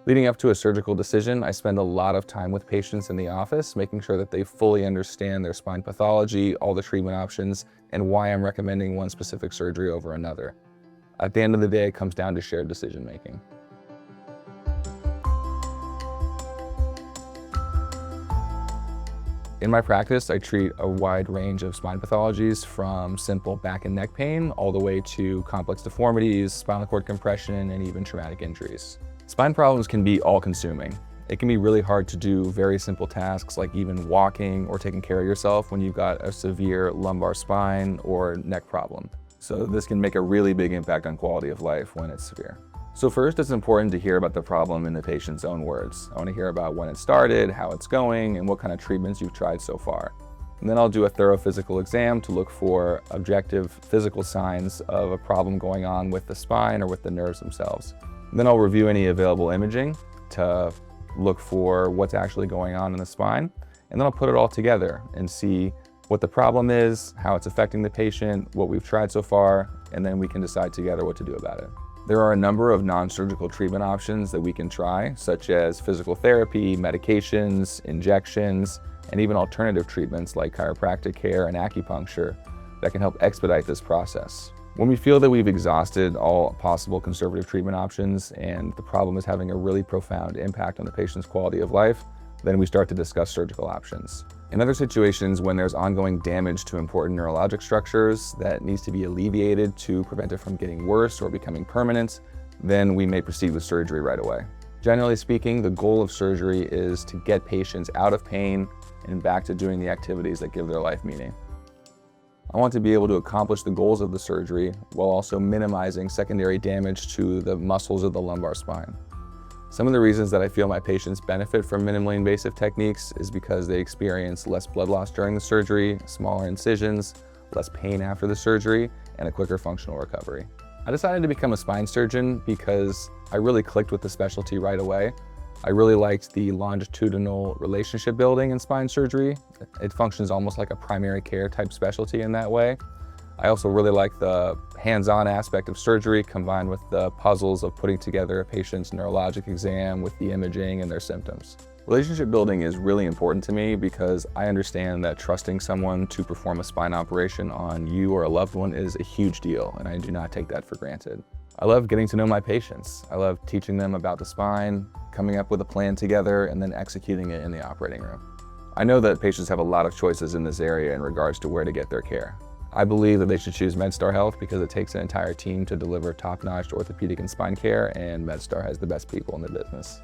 Leading up to a surgical decision, I spend a lot of time with patients in the office, making sure that they fully understand their spine pathology, all the treatment options, and why I'm recommending one specific surgery over another. At the end of the day, it comes down to shared decision making. In my practice, I treat a wide range of spine pathologies, from simple back and neck pain all the way to complex deformities, spinal cord compression, and even traumatic injuries. Spine problems can be all-consuming. It can be really hard to do very simple tasks like even walking or taking care of yourself when you've got a severe lumbar spine or neck problem. So this can make a really big impact on quality of life when it's severe. So first, it's important to hear about the problem in the patient's own words. I want to hear about when it started, how it's going, and what kind of treatments you've tried so far. And then I'll do a thorough physical exam to look for objective physical signs of a problem going on with the spine or with the nerves themselves. And then I'll review any available imaging to look for what's actually going on in the spine. And then I'll put it all together and see what the problem is, how it's affecting the patient, what we've tried so far, and then we can decide together what to do about it. There are a number of non-surgical treatment options that we can try, such as physical therapy, medications, injections, and even alternative treatments like chiropractic care and acupuncture that can help expedite this process. When we feel that we've exhausted all possible conservative treatment options and the problem is having a really profound impact on the patient's quality of life, then we start to discuss surgical options. In other situations, when there's ongoing damage to important neurologic structures that needs to be alleviated to prevent it from getting worse or becoming permanent, then we may proceed with surgery right away. Generally speaking, the goal of surgery is to get patients out of pain and back to doing the activities that give their life meaning. I want to be able to accomplish the goals of the surgery while also minimizing secondary damage to the muscles of the lumbar spine. Some of the reasons that I feel my patients benefit from minimally invasive techniques is because they experience less blood loss during the surgery, smaller incisions, less pain after the surgery, and a quicker functional recovery. I decided to become a spine surgeon because I really clicked with the specialty right away. I really liked the longitudinal relationship building in spine surgery. It functions almost like a primary care type specialty in that way. I also really like the hands-on aspect of surgery combined with the puzzles of putting together a patient's neurologic exam with the imaging and their symptoms. Relationship building is really important to me because I understand that trusting someone to perform a spine operation on you or a loved one is a huge deal, and I do not take that for granted. I love getting to know my patients. I love teaching them about the spine, coming up with a plan together, and then executing it in the operating room. I know that patients have a lot of choices in this area in regards to where to get their care. I believe that they should choose MedStar Health because it takes an entire team to deliver top-notch orthopedic and spine care, and MedStar has the best people in the business.